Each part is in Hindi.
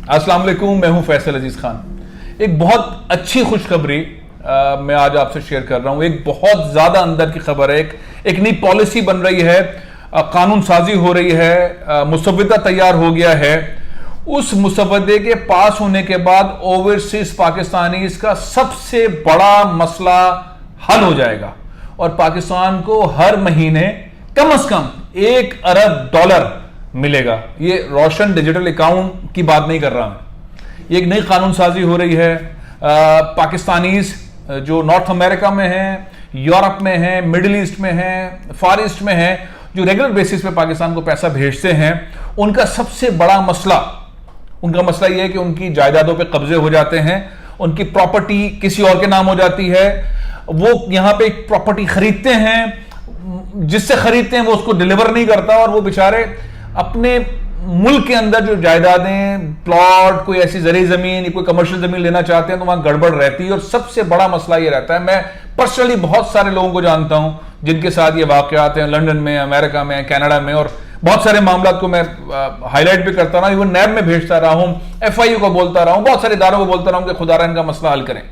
अस्सलाम वालेकुम, मैं हूं फैसल अजीज खान। एक बहुत अच्छी खुशखबरी मैं आज आपसे शेयर कर रहा हूं। एक बहुत ज्यादा अंदर की खबर है। एक नई पॉलिसी बन रही है, कानून साजी हो रही है, मुसव्वदा तैयार हो गया है। उस मुसव्वदे के पास होने के बाद ओवरसीज पाकिस्तानीज का सबसे बड़ा मसला हल हो जाएगा और पाकिस्तान को हर महीने कम से कम $1 अरब मिलेगा। ये रोशन डिजिटल अकाउंट की बात नहीं कर रहा मैं। ये एक नई कानून साजी हो रही है। पाकिस्तानीज जो नॉर्थ अमेरिका में हैं, यूरोप में हैं, मिडिल ईस्ट में हैं, फार ईस्ट में हैं, जो रेगुलर बेसिस पे पाकिस्तान को पैसा भेजते हैं, उनका सबसे बड़ा मसला यह है कि उनकी जायदादों पे कब्जे हो जाते हैं, उनकी प्रॉपर्टी किसी और के नाम हो जाती है। वो यहां पे एक प्रॉपर्टी खरीदते हैं, जिससे खरीदते हैं वो उसको डिलीवर नहीं करता और वो बेचारे अपने मुल्क के अंदर जो जायदादें, प्लॉट, कोई ऐसी जरी जमीन, कोई कमर्शियल जमीन लेना चाहते हैं तो वहां गड़बड़ रहती है। और सबसे बड़ा मसला ये रहता है, मैं पर्सनली बहुत सारे लोगों को जानता हूं जिनके साथ ये वाकयात हैं, लंदन में, अमेरिका में, कनाडा में, और बहुत सारे मामला को मैं हाईलाइट भी करता रहा हूं, इवन नैब में भेजता रहा हूं, FIU को बोलता रहा हूं, बहुत सारे इदारों को बोलता रहा हूं कि खुदारा इनका मसला हल करें।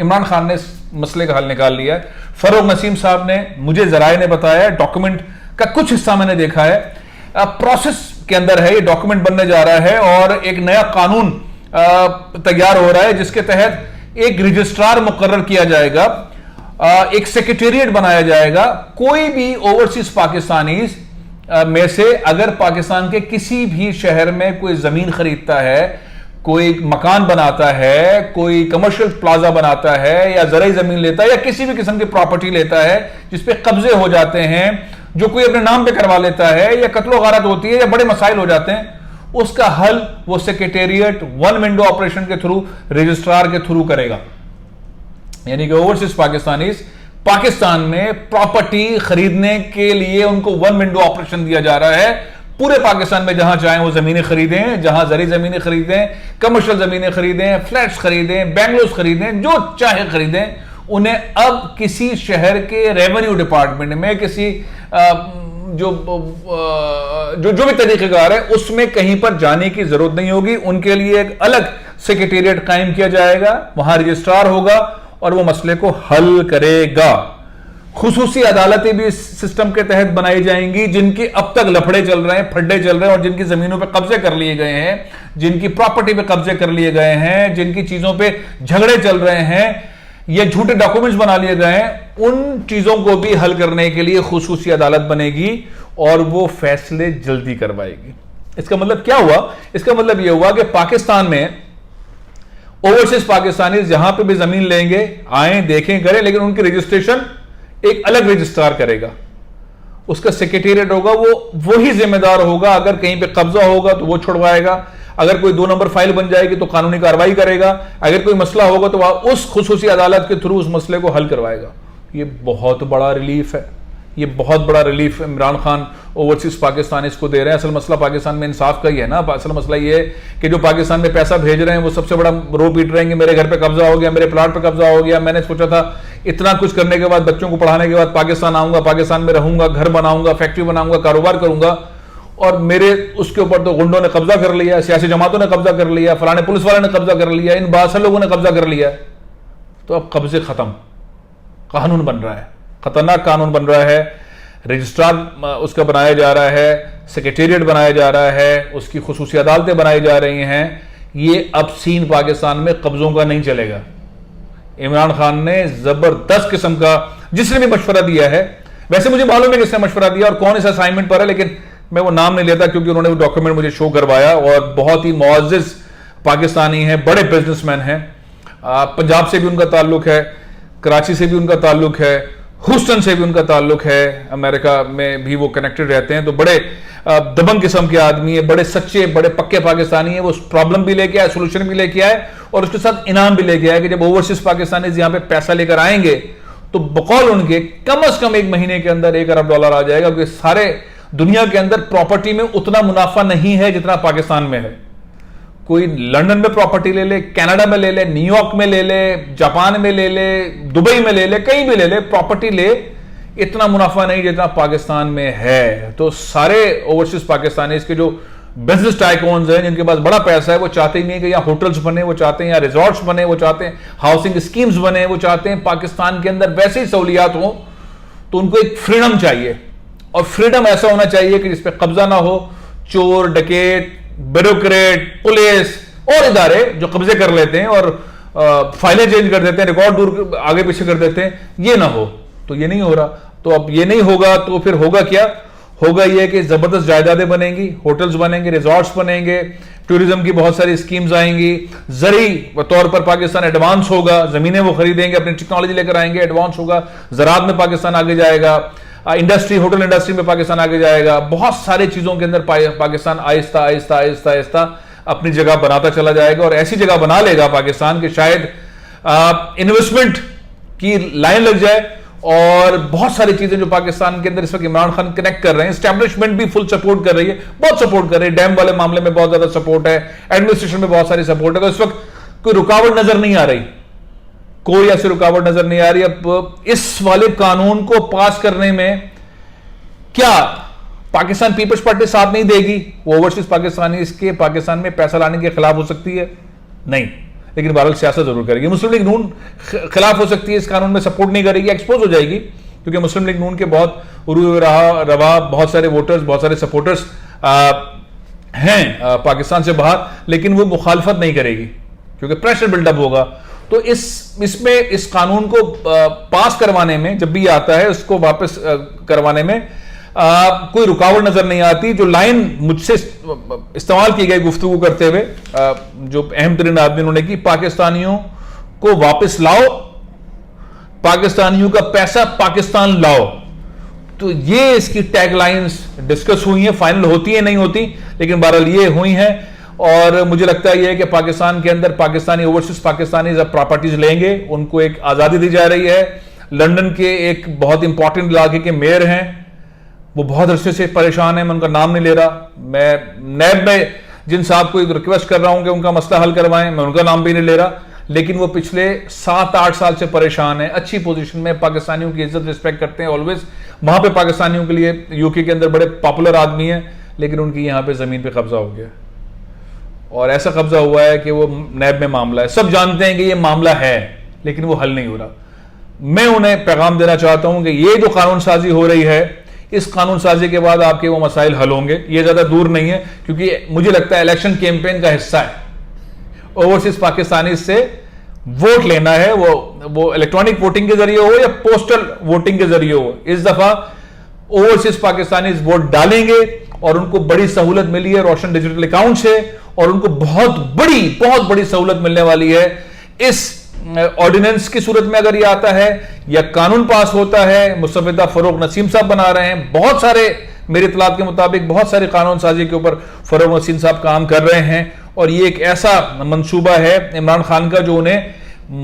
इमरान खान ने इस मसले का हल निकाल लिया है। फरोग नसीम साहब ने, मुझे जराए ने बताया, डॉक्यूमेंट का कुछ हिस्सा मैंने देखा है, प्रोसेस के अंदर है, ये डॉक्यूमेंट बनने जा रहा है और एक नया कानून तैयार हो रहा है जिसके तहत एक रजिस्ट्रार मुकर्रर किया जाएगा, एक सेक्रेटेरिएट बनाया जाएगा। कोई भी ओवरसीज पाकिस्तानीज में से अगर पाकिस्तान के किसी भी शहर में कोई जमीन खरीदता है, कोई मकान बनाता है, कोई कमर्शियल प्लाजा बनाता है, या जराई जमीन लेता है, या किसी भी किस्म की प्रॉपर्टी लेता है जिसपे कब्जे हो जाते हैं, जो कोई अपने नाम पे करवा लेता है, या कत्लो गारत होती है, या बड़े मसाइल हो जाते हैं, उसका हल वो सेक्रेटेरिएट वन विंडो ऑपरेशन के थ्रू, रजिस्ट्रार के थ्रू करेगा। यानी कि ओवरसीज पाकिस्तानीज पाकिस्तान में प्रॉपर्टी खरीदने के लिए उनको वन विंडो ऑपरेशन दिया जा रहा है। पूरे पाकिस्तान में जहां चाहें वो जमीनें खरीदें, जहां जरी जमीनें खरीदें, कमर्शियल जमीनें खरीदें, फ्लैट्स खरीदें, बैंगलोस खरीदें, जो चाहे खरीदें। उन्हें अब किसी शहर के रेवेन्यू डिपार्टमेंट में, किसी जो भी तरीकेकार है, उसमें कहीं पर जाने की जरूरत नहीं होगी। उनके लिए एक अलग सेक्रेटेरिएट कायम किया जाएगा, वहां रजिस्ट्रार होगा और वो मसले को हल करेगा। खुसूसी अदालतें भी इस सिस्टम के तहत बनाई जाएंगी, जिनके अब तक लफड़े चल रहे हैं, फड्डे चल रहे हैं, और जिनकी जमीनों पे कब्जे कर लिए गए हैं, जिनकी प्रॉपर्टी पे कब्जे कर लिए गए हैं, जिनकी चीजों पे झगड़े चल रहे हैं, ये झूठे डॉक्यूमेंट्स बना लिए गए हैं, उन चीजों को भी हल करने के लिए खुसूसी अदालत बनेगी और वो फैसले जल्दी करवाएगी। इसका मतलब क्या हुआ? इसका मतलब यह हुआ कि पाकिस्तान में ओवरसीज पाकिस्तानी जहां पे भी जमीन लेंगे, आए, देखें, करें, लेकिन उनकी रजिस्ट्रेशन एक अलग रजिस्ट्रार करेगा, उसका सेक्रेटेरिएट होगा, वो ही जिम्मेदार होगा। अगर कहीं पे कब्जा होगा तो वो छुड़वाएगा, अगर कोई 2 नंबर फाइल बन जाएगी तो कानूनी कार्रवाई करेगा, अगर कोई मसला होगा तो वह उस खुसूसी अदालत के थ्रू उस मसले को हल करवाएगा। ये बहुत बड़ा रिलीफ है, ये बहुत बड़ा relief Imran Khan overseas Pakistanis को दे रहे हैं। असल मसला पाकिस्तान में इंसाफ का ही है ना। असल मसला ये है कि जो पाकिस्तान में पैसा भेज रहे हैं वो सबसे बड़ा रो पीट रहे हैं कि मेरे घर पे कब्जा हो गया, मेरे प्लाट पे कब्जा हो गया, मैंने सोचा था इतना कुछ करने के बाद, बच्चों को पढ़ाने के बाद पाकिस्तान आऊंगा, पाकिस्तान में रहूंगा, घर बनाऊंगा, फैक्ट्री बनाऊंगा, कारोबार करूंगा, और मेरे उसके ऊपर तो गुंडों ने कब्जा कर लिया, सियासी जमातों ने कब्जा कर लिया, फलाने पुलिस वाले ने कब्जा कर लिया, इन बादशाह लोगों ने कब्जा कर लिया। तो अब कब्जे खत्म, कानून बन रहा है, खतरनाक कानून बन रहा है, रजिस्ट्रार उसका बनाया जा रहा है, सेक्रेटेरिएट बनाया जा रहा है, उसकी खुसूसी अदालतें बनाई जा रही हैं। ये अब सीन पाकिस्तान में कब्जों का नहीं चलेगा। इमरान खान ने जबरदस्त किस्म का, जिसने भी मशवरा दिया है, वैसे मुझे मालूम है किसने मशवरा दिया और कौन इस असाइनमेंट पर है, लेकिन मैं वो नाम नहीं लेता क्योंकि उन्होंने वो डॉक्यूमेंट मुझे शो करवाया, और बहुत ही मुअज़्ज़िज़ पाकिस्तानी हैं, बड़े बिजनेसमैन हैं। पंजाब से भी उनका ताल्लुक है, कराची से भी उनका ताल्लुक है, ह्यूस्टन से भी उनका ताल्लुक है, अमेरिका में भी वो कनेक्टेड रहते हैं। तो बड़े दबंग किस्म के आदमी है, बड़े सच्चे, बड़े पक्के पाकिस्तानी है। वो प्रॉब्लम भी लेके आए, सोल्यूशन भी लेके आए, और उसके साथ इनाम भी लेके आए कि जब ओवरसीज पाकिस्तानी यहाँ पे पैसा लेकर आएंगे तो बकौल उनके कम से कम 1 महीने के अंदर $1 अरब आ जाएगा, क्योंकि सारे दुनिया के अंदर प्रॉपर्टी में उतना मुनाफा नहीं है जितना पाकिस्तान में है। कोई लंदन में प्रॉपर्टी ले ले, कनाडा में ले ले, न्यूयॉर्क में ले ले, जापान में ले ले, दुबई में ले ले, कहीं भी ले ले, प्रॉपर्टी ले, इतना मुनाफा नहीं जितना पाकिस्तान में है। तो सारे ओवरसीज पाकिस्तानी इसके जो बिजनेस टाइकॉन्स हैं जिनके पास बड़ा पैसा है, वो चाहते ही नहीं कि यहाँ होटल्स बने, वो चाहते हैं यहाँ रिजॉर्ट्स बने, वो चाहते हैं हाउसिंग स्कीम्स बने, वो चाहते हैं पाकिस्तान के अंदर वैसे ही सहूलियात हो। तो उनको एक फ्रीडम चाहिए, और फ्रीडम ऐसा होना चाहिए कि जिसपे कब्जा ना हो, चोर डकैत ब्यूरोक्रेट पुलिस और इदारे जो कब्जे कर लेते हैं और फाइलें चेंज कर देते हैं, रिकॉर्ड दूर आगे पीछे कर देते हैं, ये ना हो। तो ये नहीं हो रहा। तो अब ये नहीं होगा तो फिर होगा क्या? होगा ये कि जबरदस्त जायदादें बनेंगी, होटल्स बनेंगे, रिजॉर्ट्स बनेंगे, टूरिज्म की बहुत सारी स्कीम्स आएंगी, जरी तौर पर पाकिस्तान एडवांस होगा, जमीनें वो खरीदेंगे, अपनी टेक्नोलॉजी लेकर आएंगे, एडवांस होगा, ज़राअत में पाकिस्तान आगे जाएगा, इंडस्ट्री होटल इंडस्ट्री में पाकिस्तान आगे जाएगा, बहुत सारी चीजों के अंदर पाकिस्तान आहिस्ता आहिस्ता आहिस्ता आहिस्ता अपनी जगह बनाता चला जाएगा, और ऐसी जगह बना लेगा पाकिस्तान कि शायद इन्वेस्टमेंट की लाइन लग जाए। और बहुत सारी चीजें जो पाकिस्तान के अंदर इस वक्त इमरान खान कनेक्ट कर रहे हैं, एस्टैब्लिशमेंट भी फुल सपोर्ट कर रही है, बहुत सपोर्ट कर रही है, डैम वाले मामले में बहुत ज्यादा सपोर्ट है, एडमिनिस्ट्रेशन में बहुत सारी सपोर्ट है। तो इस वक्त कोई रुकावट नजर नहीं आ रही, कोई ऐसी रुकावट नजर नहीं आ रही। अब इस वाले कानून को पास करने में क्या पाकिस्तान पीपल्स पार्टी साथ नहीं देगी? वो ओवरसीज पाकिस्तानी इसके पाकिस्तान में पैसा लाने के खिलाफ हो सकती है? नहीं, लेकिन बहरहाल सियासत जरूर करेगी। मुस्लिम लीग नून खिलाफ हो सकती है, इस कानून में सपोर्ट नहीं करेगी, एक्सपोज हो जाएगी, क्योंकि मुस्लिम लीग नून के बहुत रवा बहुत सारे वोटर्स, बहुत सारे सपोर्टर्स हैं पाकिस्तान से बाहर, लेकिन वो मुखालफत नहीं करेगी क्योंकि प्रेशर बिल्डअप होगा। तो इसमें इस कानून को पास करवाने में, जब भी आता है उसको वापस करवाने में कोई रुकावट नजर नहीं आती। जो लाइन मुझसे इस्तेमाल की गई गुफ्तगू करते हुए, जो अहम तरीन आदमी उन्होंने की, पाकिस्तानियों को वापस लाओ, पाकिस्तानियों का पैसा पाकिस्तान लाओ। तो ये इसकी टैगलाइंस डिस्कस हुई हैं, फाइनल होती है नहीं होती, लेकिन बहरहाल ये हुई हैं। और मुझे लगता है कि पाकिस्तान के अंदर पाकिस्तानी ओवरसीज पाकिस्तानी जब प्रॉपर्टीज लेंगे, उनको एक आजादी दी जा रही है। लंदन के एक बहुत इंपॉर्टेंट इलाके के मेयर हैं, वो बहुत अरसे से परेशान है, मैं उनका नाम नहीं ले रहा, मैं नैब में जिन साहब को एक रिक्वेस्ट कर रहा हूं कि उनका मसला हल करवाएं, मैं उनका नाम भी नहीं ले रहा, लेकिन वो पिछले 7-8 साल से परेशान है। अच्छी पोजीशन में, पाकिस्तानियों की इज्जत रिस्पेक्ट करते हैं ऑलवेज, वहां पे पाकिस्तानियों के लिए यूके के अंदर बड़े पॉपुलर आदमी हैं, लेकिन उनकी यहां पे जमीन पे कब्जा हो गया, और ऐसा कब्जा हुआ है कि वो नैब में मामला है। सब जानते हैं कि ये मामला है, लेकिन वो हल नहीं हो रहा। मैं उन्हें पैगाम देना चाहता हूं कि ये जो कानून साजी हो रही है, इस कानून साजी के बाद आपके वो मसाइल हल होंगे, ये ज्यादा दूर नहीं है, क्योंकि मुझे लगता है इलेक्शन कैंपेन का हिस्सा है ओवरसीज पाकिस्तानी से वोट लेना है, वो इलेक्ट्रॉनिक वोटिंग के जरिए हो या पोस्टल वोटिंग के जरिए हो। इस दफा ओवरसीज पाकिस्तानी वोट डालेंगे और उनको बड़ी सहूलत मिली है रोशन डिजिटल अकाउंट से, और उनको बहुत बड़ी सहूलत मिलने वाली है इस ऑर्डिनेंस की सूरत में। अगर ये आता है या कानून पास होता है, मुस्तफिदा फरूक नसीम साहब बना रहे हैं, बहुत सारे मेरे इतलात के मुताबिक बहुत सारे कानून साजी के ऊपर फरूक नसीम साहब काम कर रहे हैं, और ये एक ऐसा मंसूबा है इमरान खान का जो उन्हें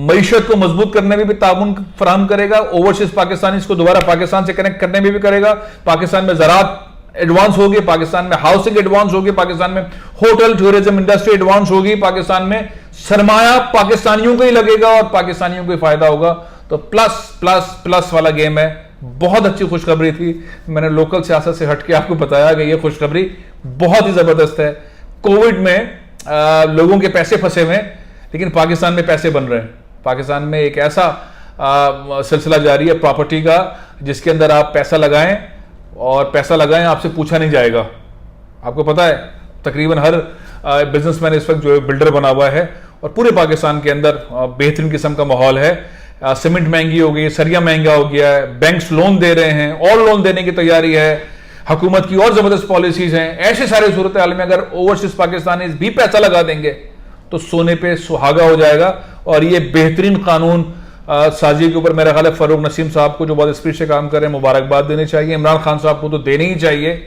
मईशत को मजबूत करने में भी ताउन फराहम करेगा, ओवरसीज पाकिस्तानी को दोबारा पाकिस्तान से कनेक्ट करने में भी करेगा, पाकिस्तान में ज़राअत एडवांस होगी, पाकिस्तान में हाउसिंग एडवांस होगी, पाकिस्तान में होटल टूरिज्म इंडस्ट्री एडवांस होगी, पाकिस्तान में सरमाया पाकिस्तानियों को ही लगेगा और पाकिस्तानियों को ही फायदा होगा। तो प्लस प्लस प्लस वाला गेम है। बहुत अच्छी खुशखबरी थी, मैंने लोकल सियासत से हटके आपको बताया कि यह खुशखबरी बहुत ही जबरदस्त है। कोविड में लोगों के पैसे फंसे हुए हैं, लेकिन पाकिस्तान में पैसे बन रहे हैं। पाकिस्तान में एक ऐसा सिलसिला जारी है प्रॉपर्टी का, जिसके अंदर आप पैसा लगाएं और पैसा लगाएं, आपसे पूछा नहीं जाएगा। आपको पता है तकरीबन हर बिजनेसमैन इस वक्त जो है बिल्डर बना हुआ है, और पूरे पाकिस्तान के अंदर बेहतरीन किस्म का माहौल है। सीमेंट महंगी हो गई, सरिया महंगा हो गया है, बैंक्स लोन दे रहे हैं और लोन देने की तैयारी है, हुकूमत की और जबरदस्त पॉलिसीज हैं। ऐसे सारे सूरत हाल में अगर ओवरसीज पाकिस्तानी भी पैसा लगा देंगे तो सोने पे सुहागा हो जाएगा। और ये बेहतरीन कानून साजी के ऊपर मेरा ख्याल है फरूक नसीम साहब को, जो बहुत स्पीड से काम कर रहे हैं, मुबारकबाद देनी चाहिए। इमरान खान साहब को तो देनी ही चाहिए,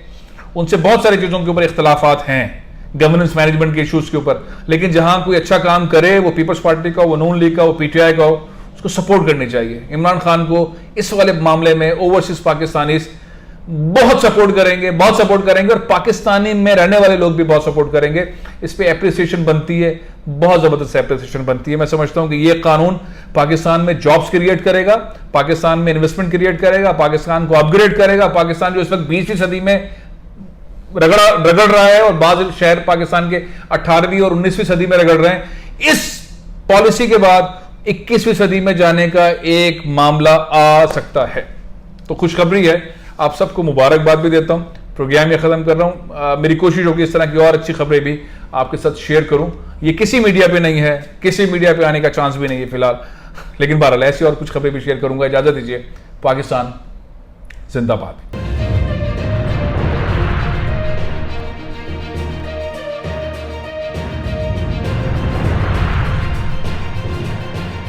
उनसे बहुत सारी चीजों के ऊपर इख्तलाफात हैं, गवर्नेंस मैनेजमेंट के इश्यूज के ऊपर, लेकिन जहां कोई अच्छा काम करे, वो पीपल्स पार्टी का, वो नून लीग का, वो पीटीआई का हो, उसको सपोर्ट करनी चाहिए। इमरान खान को इस वाले मामले में ओवरसीज पाकिस्तानी बहुत सपोर्ट करेंगे, बहुत सपोर्ट करेंगे, और पाकिस्तानी में रहने वाले लोग भी बहुत सपोर्ट करेंगे। इस पे एप्रिसिएशन बनती है, बहुत जबरदस्त एप्रिसिएशन बनती है। मैं समझता हूं कि ये कानून पाकिस्तान में जॉब्स क्रिएट करेगा, पाकिस्तान में इन्वेस्टमेंट क्रिएट करेगा, पाकिस्तान को अपग्रेड करेगा। पाकिस्तान जो इस वक्त 20वीं सदी में रगड़ रहा है और बाज़ शहर पाकिस्तान के 18वीं और 19वीं सदी में रगड़ रहे हैं। इस पॉलिसी के बाद 21वीं सदी में जाने का एक मामला आ सकता है। तो खुशखबरी है, आप सबको मुबारकबाद भी देता हूं। प्रोग्राम ये खत्म कर रहा हूं। मेरी कोशिश होगी इस तरह की और अच्छी खबरें भी आपके साथ शेयर करूं। ये किसी मीडिया पे नहीं है, किसी मीडिया पे आने का चांस भी नहीं है फिलहाल, लेकिन बहरहाल ऐसी और कुछ खबरें भी शेयर करूंगा। इजाजत दीजिए। पाकिस्तान जिंदाबाद।